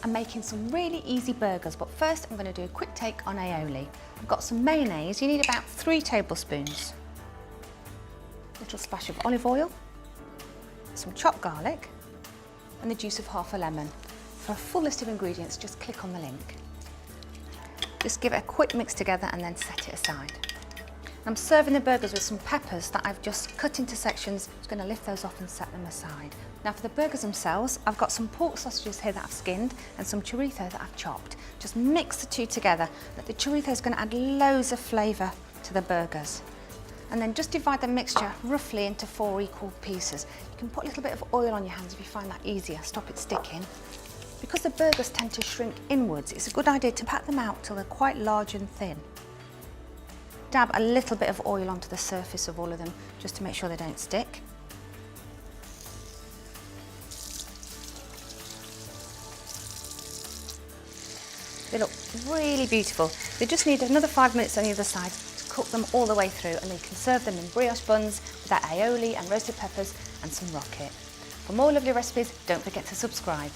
I'm making some really easy burgers, but first I'm going to do a quick take on aioli. I've got some mayonnaise. You need about 3 tablespoons. A little splash of olive oil, some chopped garlic, and the juice of half a lemon. For a full list of ingredients, just click on the link. Just give it a quick mix together and then set it aside. I'm serving the burgers with some peppers that I've just cut into sections. I'm just going to lift those off and set them aside. Now for the burgers themselves, I've got some pork sausages here that I've skinned and some chorizo that I've chopped. Just mix the two together. The chorizo is going to add loads of flavour to the burgers. And then just divide the mixture roughly into 4 equal pieces. You can put a little bit of oil on your hands if you find that easier, stop it sticking. Because the burgers tend to shrink inwards, it's a good idea to pat them out till they're quite large and thin. Dab a little bit of oil onto the surface of all of them just to make sure they don't stick. They look really beautiful. They just need another 5 minutes on the other side to cook them all the way through, and then you can serve them in brioche buns with that aioli and roasted peppers and some rocket. For more lovely recipes, don't forget to subscribe.